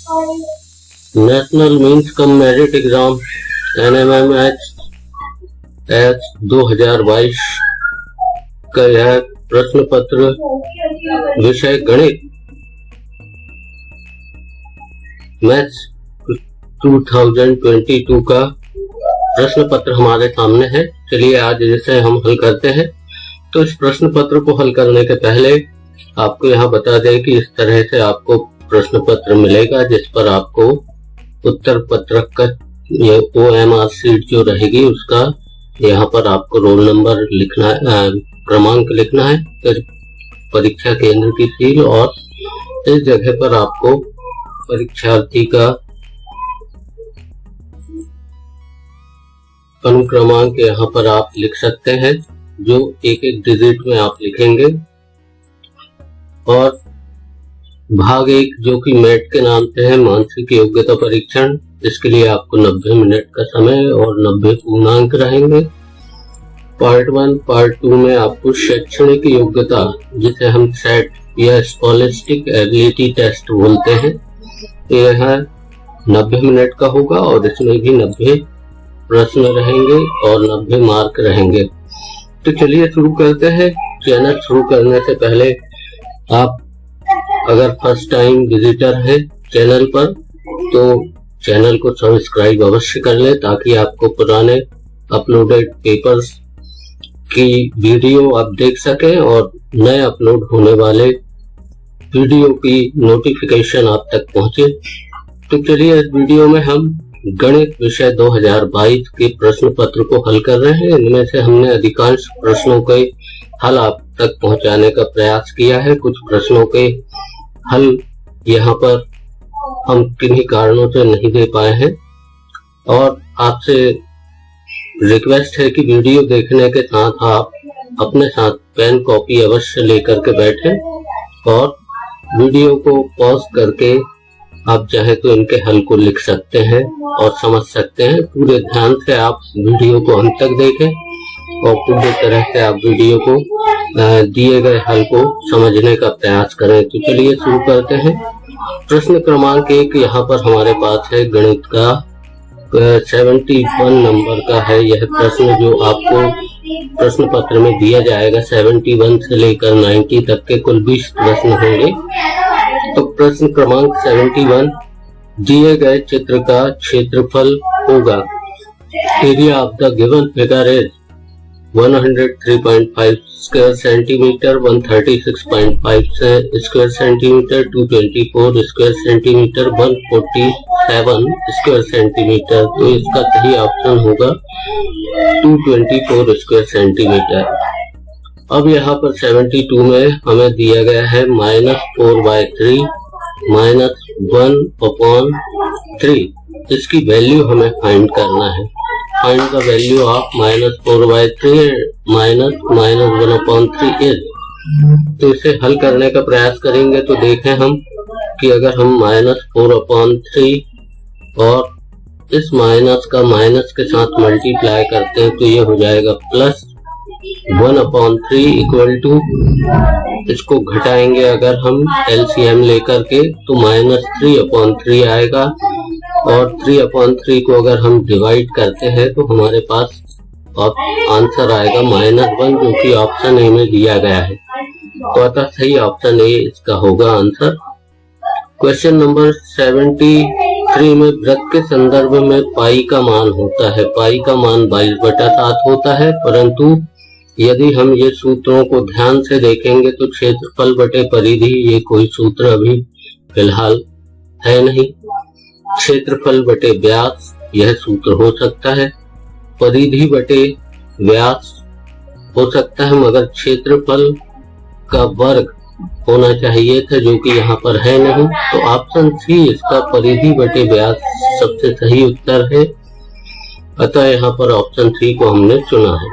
National means cum merit exam NMMH 2022 का यह प्रश्न पत्र विषय गणित मैथ्स 2022 का प्रश्न पत्र हमारे सामने है। चलिए आज इसे हम हल करते हैं। तो इस प्रश्न पत्र को हल करने के पहले आपको यहाँ बता दें कि इस तरह से आपको प्रश्न पत्र मिलेगा, जिस पर आपको उत्तर पत्रक का ये OMR शीट जो रहेगी उसका यहाँ पर आपको रोल नंबर लिखना है, क्रमांक लिखना है, फिर परीक्षा केंद्र की सील और इस जगह पर आपको परीक्षार्थी का अनुक्रमांक यहाँ पर आप लिख सकते हैं, जो एक एक डिजिट में आप लिखेंगे। और भाग 1 जो कि मैट के नाम से है, मानसिक योग्यता परीक्षण, इसके लिए आपको 90 मिनट का समय और 90 पूर्णांक रहेंगे। पार्ट 1 पार्ट 2 में आपको शैक्षणिक योग्यता, जिसे हम सेट या स्कॉलस्टिक एबिलिटी टेस्ट बोलते हैं, यह 90 मिनट का होगा और इसमें भी 90 प्रश्न रहेंगे और 90 मार्क रहेंगे। तो चलिए शुरू करते हैं। चैनल शुरू करने से पहले आप अगर फर्स्ट टाइम विजिटर हैं चैनल पर, तो चैनल को सब्सक्राइब अवश्य कर लें, ताकि आपको पुराने अपलोडेड पेपर्स की वीडियो आप देख सकें और नए अपलोड होने वाले वीडियो की नोटिफिकेशन आप तक पहुंचे। तो चलिए इस वीडियो में हम गणित विषय 2022 के प्रश्न पत्र को हल कर रहे हैं। इनमें से हमने अधिकांश प्रश्नों के हल आप तक पहुंचाने का प्रयास किया है। कुछ प्रश्नों के हल यहाँ पर हम किन्हीं कारणों से नहीं दे पाए हैं और आपसे रिक्वेस्ट है कि वीडियो देखने के साथ आप अपने साथ पेन कॉपी अवश्य लेकर के बैठें और वीडियो को पॉज करके आप चाहे तो इनके हल को लिख सकते हैं और समझ सकते हैं। पूरे ध्यान से आप वीडियो को अंत तक देखें और पूरी तरह से आप वीडियो को दिए गए हल को समझने का प्रयास करें। तो चलिए शुरू करते हैं। प्रश्न क्रमांक 1 यहाँ पर हमारे पास है, गणित का 71 नंबर का है यह प्रश्न, जो आपको प्रश्न पत्र में दिया जाएगा। 71 से लेकर 90 तक के कुल 20 प्रश्न होंगे। तो प्रश्न क्रमांक 71, दिए गए चित्र का क्षेत्रफल होगा। Area of the given figure is 103.5 square centimetre, 136.5 square centimetre, 224 square centimetre, 147 square centimetre. तो इसका सही ऑप्शन होगा 224 स्क्वायर सेंटीमीटर। अब यहाँ पर 72 में हमें दिया गया है -4/3 -1/3। इसकी वैल्यू हमें फाइंड करना है। Find the value of -4/3 -1/3 is. तो इसे हल करने का प्रयास करेंगे तो देखें हम कि अगर हम -4/3 और इस माइनस का माइनस के साथ मल्टीप्लाई करते हैं तो ये हो जाएगा +1/3 इक्वल टू, इसको घटाएंगे अगर हम LCM लेकर के तो -3/3 आएगा और 3/3 को अगर हम डिवाइड करते हैं तो हमारे पास आंसर आएगा -1, जो कि ऑप्शन ए में दिया गया है। तो अतः सही ऑप्शन ए इसका होगा आंसर। क्वेश्चन नंबर 73 में वृत्त के संदर्भ में पाई का मान होता है। पाई का मान 22/7 होता है, परंतु यदि हम ये सूत्रों को ध्यान से देखेंगे तो क्षेत्रफल बटे परिधि, ये कोई सूत्र अभी फिलहाल है नहीं। क्षेत्रफल बटे व्यास यह सूत्र हो सकता है, परिधि बटे व्यास हो सकता है, मगर क्षेत्रफल का वर्ग होना चाहिए था, जो कि यहाँ पर है नहीं। तो ऑप्शन सी इसका परिधि बटे व्यास सबसे सही उत्तर है। अतः यहाँ पर ऑप्शन सी को हमने चुना है।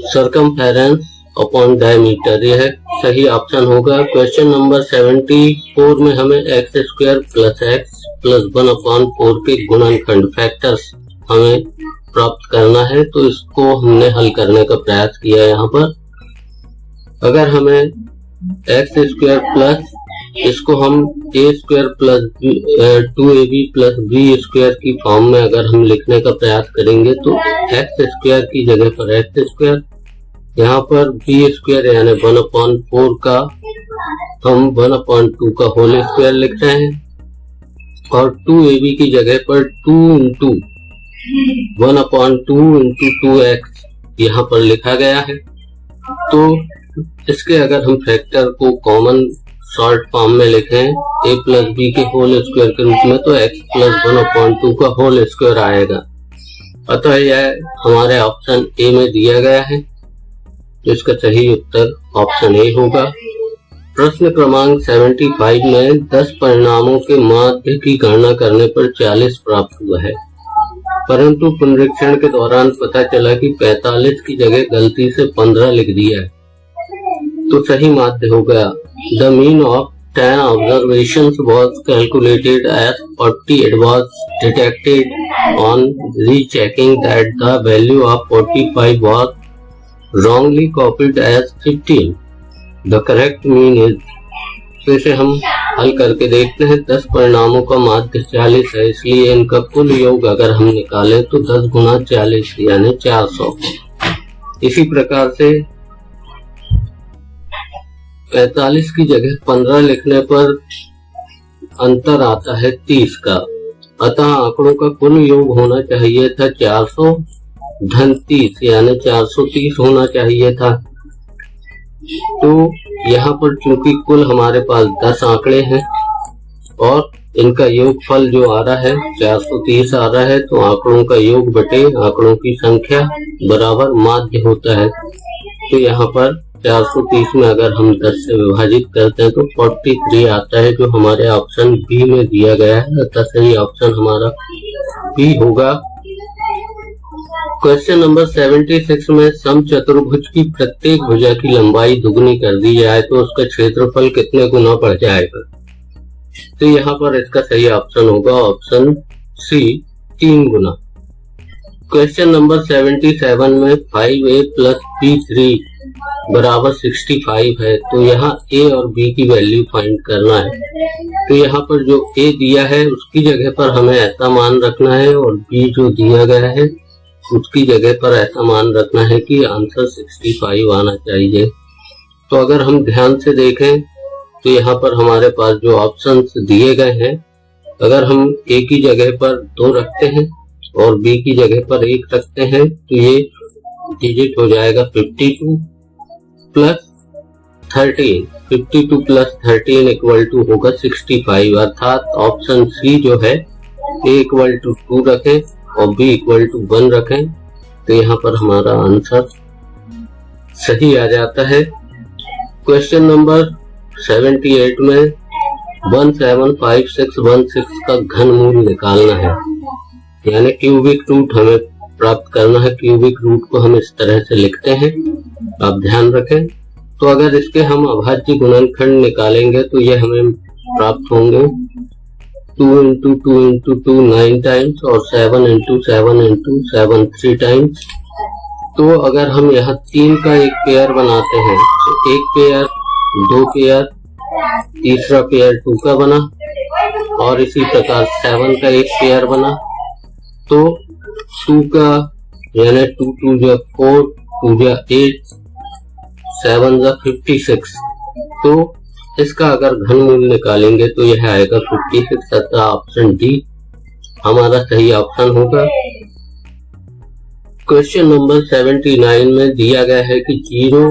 सर्कमफेरेंस अपॉन डायमीटर, यह सही ऑप्शन होगा। क्वेश्चन नंबर 74 में हमें x² + x + 1/4 के गुणनखंड फैक्टर्स हमें प्राप्त करना है, तो इसको हमने हल करने का प्रयास किया। यहाँ पर अगर हमें x² + इसको हम a square plus 2ab plus b square की फॉर्म में अगर हम लिखने का प्रयास करेंगे तो x स्क्वायर की जगह पर x स्क्वायर, यहाँ पर b स्क्वायर यानी 1/4 का हम 1/2 का होल स्क्वायर लिख रहे हैं और 2ab की जगह पर 2 इंटू 1/2 इंटू 2x यहाँ पर लिखा गया है। तो इसके अगर हम फैक्टर को कॉमन शॉर्ट फॉर्म में लिखें a प्लस बी के होल स्क्वायर के रूप में तो x प्लस 1/2 का होल स्क्वायर आएगा। अतः यह हमारे ऑप्शन ए में दिया गया है, इसका सही उत्तर ऑप्शन ए होगा। प्रश्न क्रमांक 75 में 10 परिणामों के माध्य की गणना करने पर 40 प्राप्त हुआ है, परंतु पुनरीक्षण के दौरान पता चला कि 45 की जगह गलती से 15 लिख दिया है, तो सही माध्य होगा। The mean of 10 observations was calculated as 40. It was detected on rechecking that the value of 45 was wrongly copied as 15. The correct mean is, तो इसे हम हल करके देखते हैं। 10 परिणामों का माध्य 40 है, इसलिए इनका कुल योग अगर हम निकालें तो 10 गुना 40 यानी 400। इसी प्रकार से 45 की जगह 15 लिखने पर अंतर आता है 30 का, अतः आंकड़ों का कुल योग होना चाहिए था 400 धन 30 यानी 430 होना चाहिए था। तो यहाँ पर चूंकि कुल हमारे पास 10 आंकड़े हैं और इनका योगफल जो आ रहा है 430 आ रहा है, तो आंकड़ों का योग बटे आंकड़ों की संख्या बराबर माध्य होता है। तो यहाँ पर 430 में अगर हम 10 से विभाजित करते हैं तो 43 आता है, जो हमारे ऑप्शन बी में दिया गया है, अतः सही ऑप्शन हमारा बी होगा। क्वेश्चन नंबर 76 में समचतुर्भुज की प्रत्येक भुजा की लंबाई दुगनी कर दी जाए तो उसका क्षेत्रफल कितने गुना बढ़ जाएगा। तो यहाँ पर इसका सही ऑप्शन होगा ऑप्शन सी 3 गुना। क्वेश्चन नंबर 77 में 5a प्लस b3 बराबर 65 है, तो यहाँ a और b की वैल्यू फाइंड करना है। तो यहाँ पर जो a दिया है उसकी जगह पर हमें ऐसा मान रखना है और b जो दिया गया है उसकी जगह पर ऐसा मान रखना है कि आंसर 65 आना चाहिए। तो अगर हम ध्यान से देखें तो यहाँ पर हमारे पास जो ऑप्शंस दिए गए हैं, अगर हम a की जगह पर 2 रखते हैं और b की जगह पर 1 रखते हैं तो ये डिजिट हो जाएगा 52 प्लस 13, 52 प्लस 13 इक्वल टू होगा 65, अर्थात ऑप्शन सी जो है a इक्वल टू 2 रखें और b इक्वल टू 1 रखें, तो यहाँ पर हमारा आंसर सही आ जाता है। क्वेश्चन नंबर 78 में 175616 का घनमूल निकालना है, यानी क्यूबिक रूट हमें प्राप्त करना है। क्यूबिक रूट को हम इस तरह से लिखते हैं, आप ध्यान रखें। तो अगर इसके हम अभाज्य गुणनखंड निकालेंगे तो ये हमें प्राप्त होंगे 2 इंटू 2 इंटू 2 9 टाइम्स और 7 इंटू 7 इंटू 7 3 टाइम्स। तो अगर हम यहाँ 3 का एक पेयर बनाते हैं तो एक पेयर, 2 पेयर, तीसरा पेयर 2 का बना और इसी प्रकार 7 का एक पेयर बना। तो 2 का यानी 2 2 जा 4, 2 जा 8, 7 जा 56। तो इसका अगर घनमूल निकालेंगे तो यह आएगा 56, तथा ऑप्शन डी हमारा सही ऑप्शन होगा। क्वेश्चन नंबर 79 में दिया गया है कि 0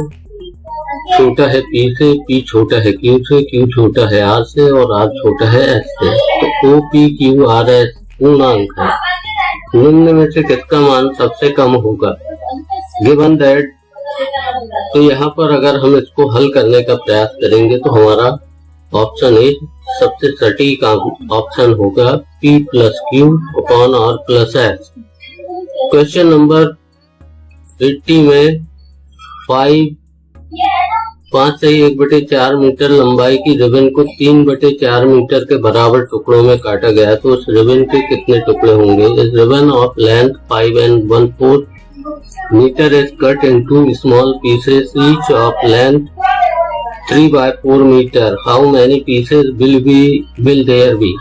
छोटा है p से, p छोटा है q से, q छोटा है r से और r छोटा है s से। तो o p q r s पूर्णांक है, निम्न में से किसका मान सबसे कम होगा। गिवन दैट, तो यहाँ पर अगर हम इसको हल करने का प्रयास करेंगे तो हमारा ऑप्शन ए सबसे सटीक ऑप्शन होगा, p plus Q upon r plus S. Question number 80 में 5 से 1/4 मीटर लंबाई की रिबन को 3/4 मीटर के बराबर टुकड़ों में काटा गया, तो उस रिबन के कितने टुकड़े होंगे। इस ribbon of length 5 and 1/4 metre is cut into small pieces each of length 3/4 metre, how many pieces will there be.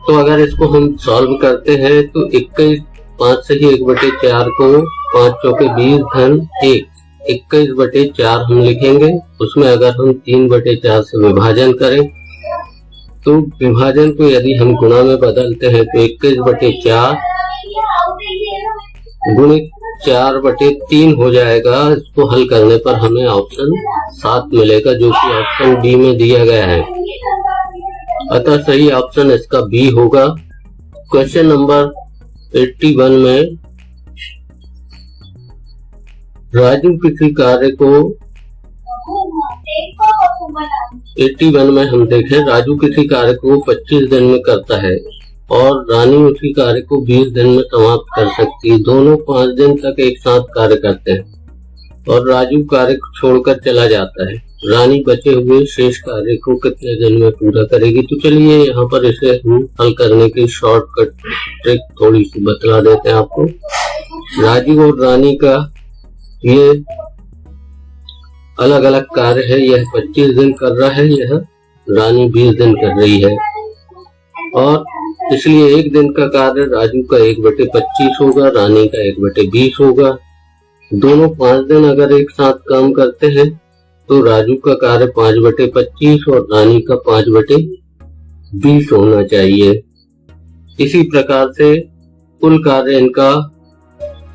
तो अगर इसको हम सॉल्व करते हैं तो 21, 5 से ही 1/4 को 5 चौके 20 धन 1, 21/4 हम लिखेंगे। उसमें अगर हम 3/4 से विभाजन करें तो विभाजन को यदि हम गुणा में बदलते हैं तो 21/4 गुणित 4/3 हो जाएगा। इसको हल करने पर हमें ऑप्शन 7 मिलेगा, जो कि ऑप्शन बी में दिया गया है। अतः सही ऑप्शन इसका बी होगा। क्वेश्चन नंबर 81 में राजू किसी कार्य को 81 में हम देखें, राजू किसी कार्य को 25 दिन में करता है और रानी उसी कार्य को 20 दिन में समाप्त कर सकती है। दोनों 5 दिन तक एक साथ कार्य करते हैं और राजू कार्य को छोड़कर चला जाता है। रानी बचे हुए शेष कार्य को कितने दिन में पूरा करेगी। तो चलिए यहाँ पर इसे हम हल करने की शॉर्टकट ट्रिक थोड़ी सी बतला देते हैं आपको। राजू और रानी का ये अलग अलग कार्य है। यह 25 दिन कर रहा है, यह रानी 20 दिन कर रही है और इसलिए एक दिन का कार्य राजू का 1/25 होगा, रानी का 1/20 होगा। दोनों 5 दिन अगर एक साथ काम करते हैं तो राजू का कार्य 5/25 और रानी का 5/20 होना चाहिए। इसी प्रकार से कुल कार्य इनका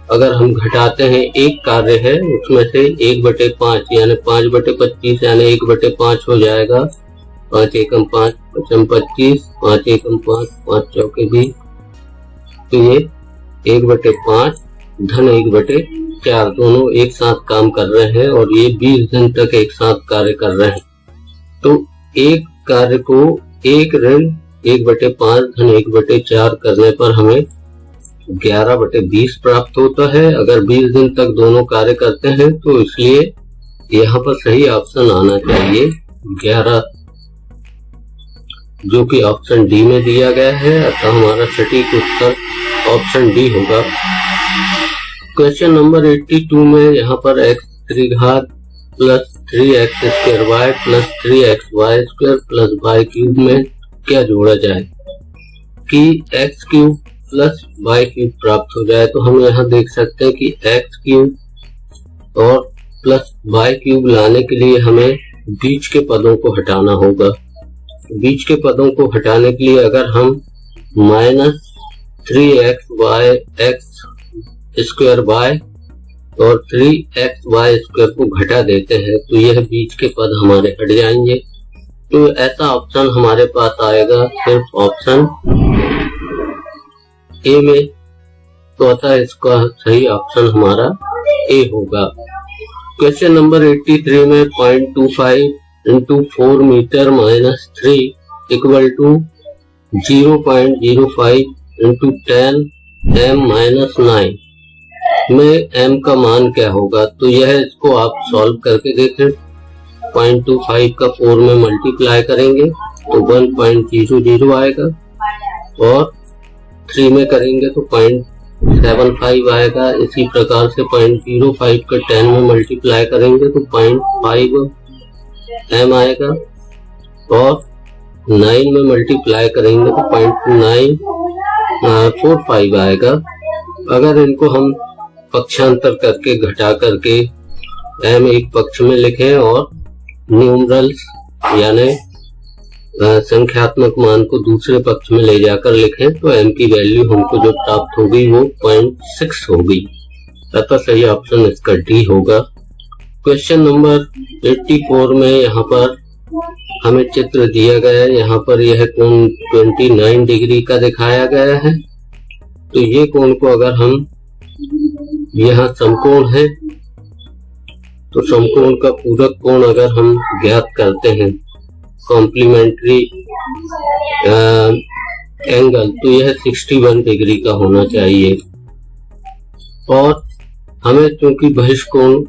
अगर हम घटाते हैं, एक कार्य है उसमें से 1/5 यानी 5/25 यानी 1/5 हो जाएगा। 5 एकम 5, 5 25, 5 एकम 5, 5 चौके 20। तो ये 1/5 धन 1/4 दोनों एक साथ काम कर रहे हैं और ये 20 दिन तक एक साथ कार्य कर रहे हैं। तो एक कार्य को 1 ऋण 1/5 धन 1/4 करने पर हमें 11/20 प्राप्त होता है। अगर 20 दिन तक दोनों कार्य करते हैं तो इसलिए यहाँ पर सही ऑप्शन आना चाहिए 11, जो कि ऑप्शन डी में दिया गया है। अतः हमारा सटीक उत्तर ऑप्शन डी होगा। क्वेश्चन नंबर 82 में यहाँ पर x3 घात plus 3x² plus 3xy² plus y³ में क्या जोड़ा जाए कि x³ प्लस y³ प्राप्त हो जाए। तो हम यहाँ देख सकते हैं कि x³ और प्लस y³ लाने के लिए हमें बीच के पदों को हटाना होगा। बीच के पदों को हटाने के लिए अगर हम -3xy² और 3xy² को घटा देते हैं तो यह बीच के पद हमारे हट जाएंगे। तो ऐसा ऑप्शन हमारे पास आएगा सिर्फ ऑप्शन ए में। तो अतः इसका सही ऑप्शन हमारा ए होगा। क्वेश्चन नंबर 83 में 0.25 × 4 मीटर -3 = 0.05 × 10 m-9 में m का मान क्या होगा। तो यह इसको आप सॉल्व करके देखें। 0.25 का 4 में मल्टीप्लाई करेंगे तो 1.00 आएगा और 3 में करेंगे तो 0.75 आएगा। इसी प्रकार से 0.05 का 10 में मल्टीप्लाई करेंगे तो 0.5 m आएगा और 9 में मल्टीप्लाई करेंगे तो 0.945 आएगा। अगर इनको हम पक्षांतर करके घटा करके m एक पक्ष में लिखें और न्यूमरल्स यानी संख्यात्मक मान को दूसरे पक्ष में ले जाकर लिखें तो m की वैल्यू हमको जो प्राप्त होगी वो 0.6 होगी। अतः सही ऑप्शन इसका डी होगा। क्वेश्चन नंबर 84 में यहाँ पर हमें चित्र दिया गया है। यहाँ पर यह कोण 29 डिग्री का दिखाया गया है। तो ये कोण को अगर हम यहाँ समकोण है तो समकोण का पूरक कोण अगर हम ज्ञात करते हैं कॉम्प्लीमेंट्री एंगल तो यह 61 डिग्री का होना चाहिए। और हमें चूंकि बहिष्कोण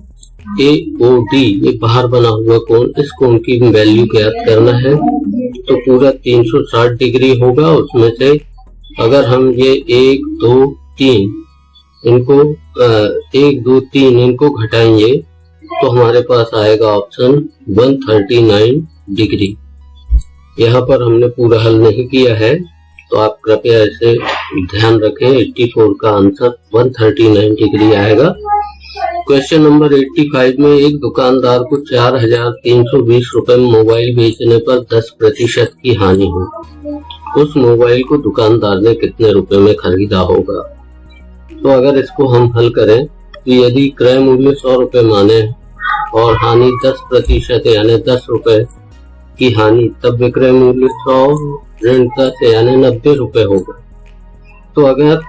AOD ये बाहर बना हुआ कोण, इस कोण की वैल्यू ज्ञात करना है तो पूरा 360 डिग्री होगा। उसमें से अगर हम ये 1 2 3 इनको 1 2 3 इनको घटाएंगे तो हमारे पास आएगा ऑप्शन 139 डिग्री। यहाँ पर हमने पूरा हल नहीं किया है, तो आप कृपया इसे ध्यान रखें। 84 का आंसर 139 डिग्री आएगा। क्वेश्चन नंबर 85 में एक दुकानदार को 4,320 रुपए में मोबाइल बेचने पर 10% की हानि हुई। उस मोबाइल को दुकानदार ने कितने रुपए में खरीदा होगा? तो अगर इसको हम हल करें तो यदि क्रय मूल्य 100 रुपए माने और हानि 10% यानी 10 रुपए की हानि, तब विक्रय मूल्य 100 ऋण 10 यानी 90 रुपए होगा। तो अगर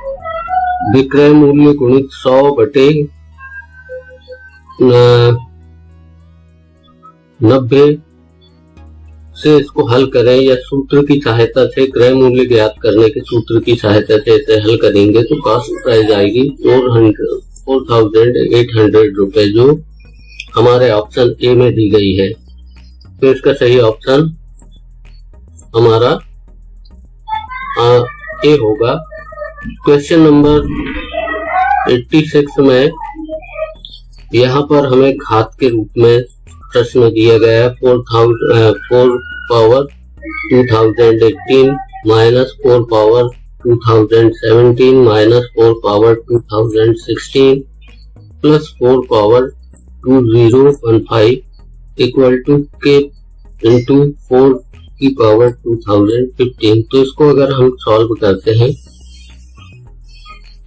विक्रय मूल्य गुणित 100 बटे 90 से इसको हल करें या सूत्र की सहायता से, क्रय मूल्य ज्ञात करने के सूत्र की सहायता से इसे हल करेंगे तो कॉस्ट प्राइस आएगी 4,800 रुपए, जो हमारे ऑप्शन ए में दी गई है। तो इसका सही ऑप्शन हमारा ए होगा। क्वेश्चन नंबर 86 में यहाँ पर हमें घात के रूप में प्रश्न दिया गया है। 4 पावर 2018 माइनस 4 पावर 2017 माइनस 4 power 2016 plus 4 power 2015 equal to k into 4 की पावर 2015। तो इसको अगर हम सॉल्व करते हैं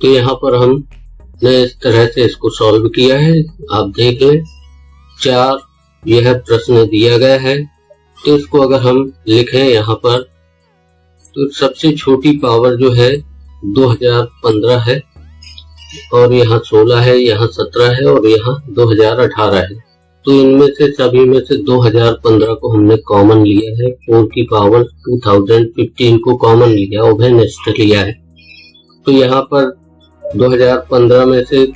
तो यहाँ पर हमने इस तरह से इसको सॉल्व किया है, आप देख लें। 4 यह प्रश्न दिया गया है, तो इसको अगर हम लिखें यहाँ पर, तो सबसे छोटी पावर जो है 2015 है और यहाँ 16 है, यहाँ 17 है और यहाँ 2018 है। तो इनमें से सभी में से 2015 को हमने कॉमन लिया है, 4 की पावर 2015 को कॉमन लिया, उभय निष्ठ लिया है। तो यहाँ पर 2015 में से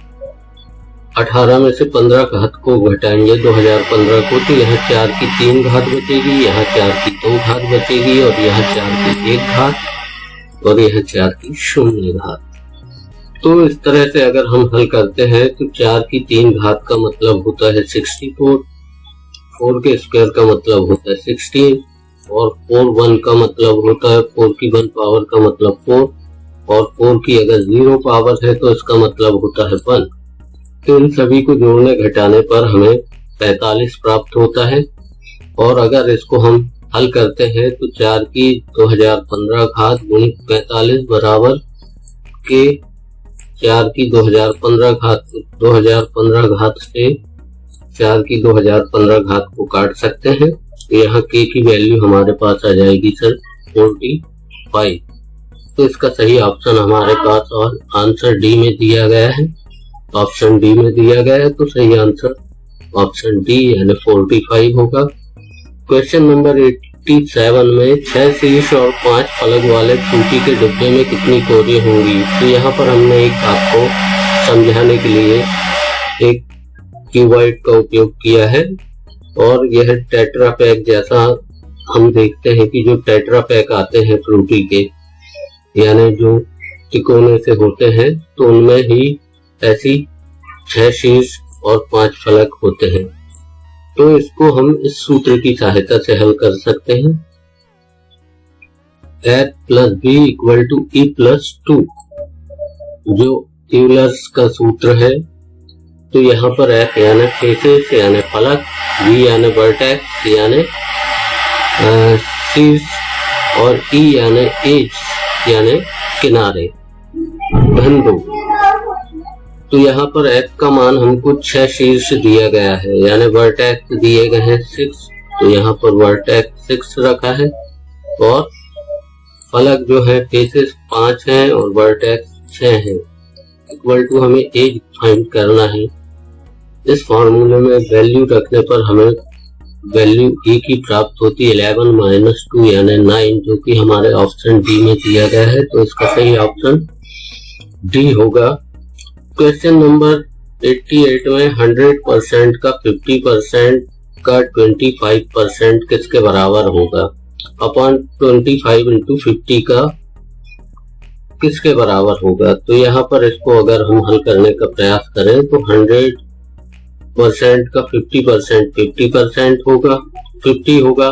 18 में से 15 घात को घटाएंगे 2015 को, तो यहाँ 4 की 3 घात बचेगी, यहाँ 4 की 2 घात बचेगी और यहाँ 4 की 1 घात और यहाँ 4 की 0 घात। तो इस तरह से अगर हम हल करते हैं तो 4 की 3 घात का मतलब होता है 64, 4 के स्क्वायर का मतलब होता है 16 और 4 1 का मतलब होता है 4 की 1 पावर का मतलब 4 और 4 की अगर 0 पावर है तो इसका मतलब होता है 1। तो इन सभी को जोड़ने घटाने पर हमें 45 प्राप्त होता है। और अगर इसको हम हल करते हैं तो 4 की 2015 घात गुणित 45 बराबर के 4 की 2015 घात से 4 की 2015 घात को काट सकते हैं। तो यहाँ के की वैल्यू हमारे पास आ जाएगी सर 45। तो इसका सही ऑप्शन हमारे पास और आंसर डी में दिया गया है, ऑप्शन डी में दिया गया है। तो सही आंसर ऑप्शन डी यानी 45 होगा। क्वेश्चन नंबर 87 में 6 शीर्ष और 5 फलक वाले फ्रूटी के डिब्बे में कितनी कोरियां होंगी? तो यहाँ पर हमने एक आपको समझाने के लिए एक क्यूबॉइड का उपयोग किया है और यह टेट्रा पैक जैसा हम देखते हैं कि जो टेट्रा पैक आते हैं फ्रूटी के, यानी जो तिकोने से होते हैं, तो उनमें ही ऐसी 6 शीर्ष और 5 फलक होते हैं। तो इसको हम इस सूत्र की सहायता से हल कर सकते हैं। F plus V equal to E plus 2, जो यूलर्स का सूत्र है। तो यहाँ पर F यानी फेसेस यानी फलक, V यानी वर्टेक्स यानी शीर्ष और E यानी एज यानी किनारे, बिंदु। तो यहाँ पर F का मान हमको 6 शीर्ष दिया गया है, यानी वर्टेक्स दिए गए हैं 6, तो यहाँ पर वर्टेक्स 6 रखा है और फलक जो है फेसेस 5 हैं और वर्टेक्स 6 हैं। इक्वल टू हमें एज फाइंड करना है। इस फॉर्मूले में वैल्यू रखने पर हमें वैल्यू ए की प्राप्त होती है 11 माइनस 2 यानी 9, जो कि हमारे ऑप्शन डी में दिया गया है। तो इसका सही ऑप्शन डी होगा। क्वेश्चन नंबर 88 में 100% का 50% का 25% किसके बराबर होगा? अपॉन 25 इंटू 50 का किसके बराबर होगा? तो यहाँ पर इसको अगर हम हल करने का प्रयास करें तो 100 परसेंट का 50% 50% होगा 50 होगा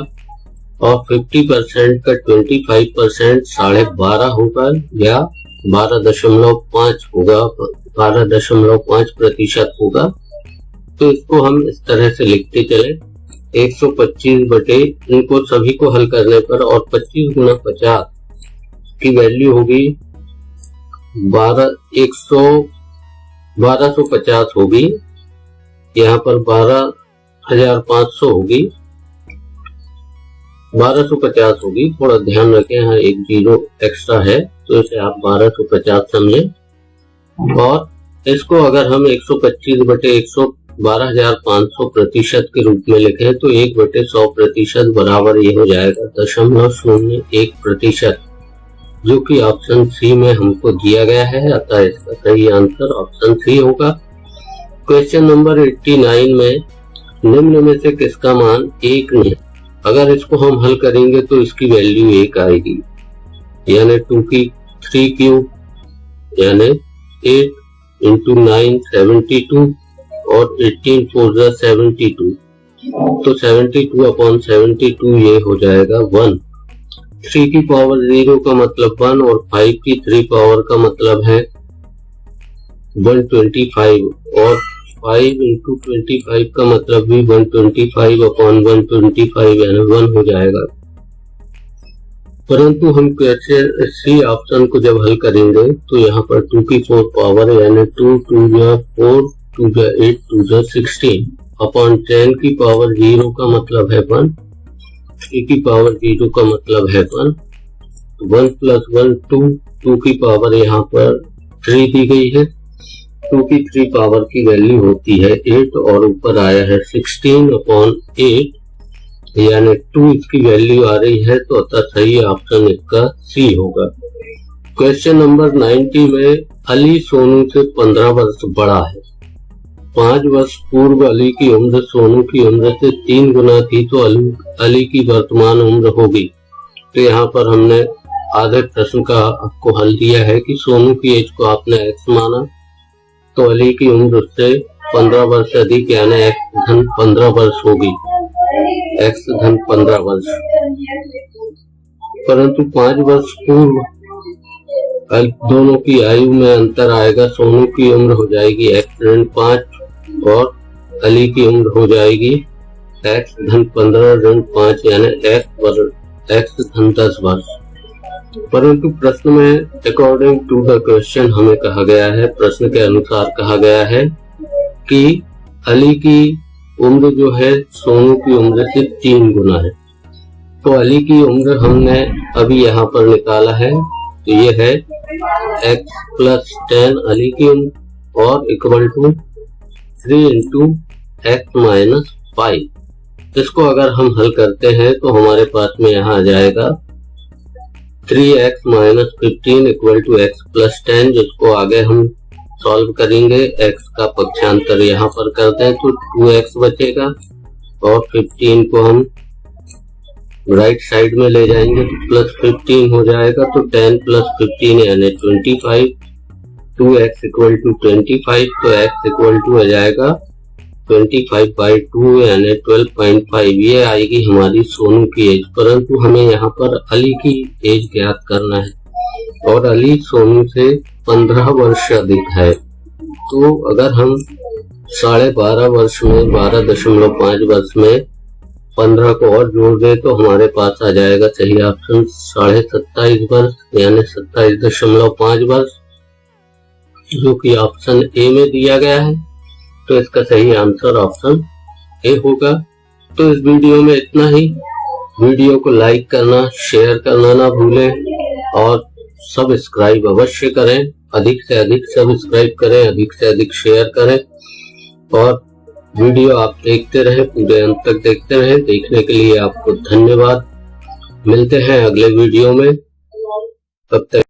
और 50% का 25% 12.5 होगा या 12.5 होगा 12.5% होगा। तो इसको हम इस तरह से लिखते चले 125 बटे इनको सभी को हल करने पर और 25 गुना 50 की वैल्यू होगी 1250 होगी। यहाँ पर 12,500 होगी 1250 होगी। थोड़ा ध्यान रखें यहाँ एक जीरो एक्स्ट्रा है तो इसे आप 1250 समझें। और इसको अगर हम 125 बटे 12,500% के रूप में लिखें तो 1/100% बराबर ये हो जाएगा 0.01%, जो कि ऑप्शन सी में हमको दिया गया है। अतः इसका सही आंसर ऑप्शन सी होगा। क्वेश्चन नंबर 89 में निम्न में से किसका मान 1 नहीं? अगर इसको हम हल करेंगे तो इसकी वैल्यू 1 आएगी, यानी 2 की 3 क्यूब यानी 8 × 9 72 और 18 4 72, तो 72/72 ये हो जाएगा 1। 3 की पावर 0 का मतलब 1 और 5 की 3 पावर का मतलब है 125 और 5 × 25 का मतलब भी 125/125 यानी 1 हो जाएगा। परंतु हम कैसे सी ऑप्शन को जब हल करेंगे तो यहाँ पर 2 की 4 पावर यानी 2 2 4 2 8 2 16 अपॉन 10 की पावर 0 का मतलब है 1, 3 की पावर 0 का मतलब है 1, 1 + 1 2 की पावर यहाँ पर 3 दी गई है, 2 की 3 पावर की वैल्यू होती है 8 और ऊपर आया है 16/8 यानी 2 इसकी वैल्यू आ रही है। तो अतः सही ऑप्शन इसका सी होगा। क्वेश्चन नंबर 90 में अली सोनू से 15 वर्ष बड़ा है। 5 वर्ष पूर्व अली की उम्र सोनू की उम्र से 3 गुना थी तो अली की वर्तमान उम्र होगी। तो यहाँ पर हमने आधे प्रश्न का आपको हल दिया है कि सोनू की एज को आपने x माना तो अली की उम्र उससे 15 वर्ष अधिक यानी x धन 15 वर्ष होगी, x धन 15 वर्ष। परंतु 5 वर्ष पूर्व दोनों की आयु में अंतर आएगा। सोनू की उम्र हो जाएगी x धन 5 और अली की उम्र हो जाएगी x धन 15 ऋण 5 यानी x धन 10 वर्ष। परंतु प्रश्न में अकॉर्डिंग टू द क्वेश्चन हमें कहा गया है, प्रश्न के अनुसार कहा गया है कि अली की उम्र जो है सोनू की उम्र से 3 गुना है। तो अली की उम्र हमने अभी यहाँ पर निकाला है तो ये है x + 10 अली की उम्र और इक्वल टू 3 × x - 5। इसको अगर हम हल करते हैं तो हमारे पास में यहाँ आ जाएगा 3x - 15 = x + 10, जिसको आगे हम सॉल्व करेंगे। x का पक्षांतर यहाँ पर करते हैं तो 2x बचेगा और 15 को हम राइट साइड में ले जाएंगे तो +15 हो जाएगा। तो 10 + 15 यानी 25, 2x = 25 तो x = हो जाएगा 25/2 यानी 12.5। ये आएगी हमारी सोनू की एज। परंतु हमें यहाँ पर अली की एज ज्ञात करना है और अली सोनू से 15 वर्ष अधिक है। तो अगर हम 12.5 वर्ष में 12.5 वर्ष में 15 को और जोड़ दें तो हमारे पास आ जाएगा सही ऑप्शन 27.5 वर्ष यानी 27.5 वर्ष, जो कि ऑप्शन ए में दिया गया है। तो इसका सही आंसर ऑप्शन ए होगा। तो इस वीडियो में इतना ही। वीडियो को लाइक करना, शेयर करना ना भूलें और सब्सक्राइब अवश्य करें। अधिक से अधिक सब्सक्राइब करें, अधिक से अधिक शेयर करें और वीडियो आप देखते रहें, पूरे अंत तक देखते रहें। देखने के लिए आपको धन्यवाद। मिलते हैं अगले वीडियो में, तब तक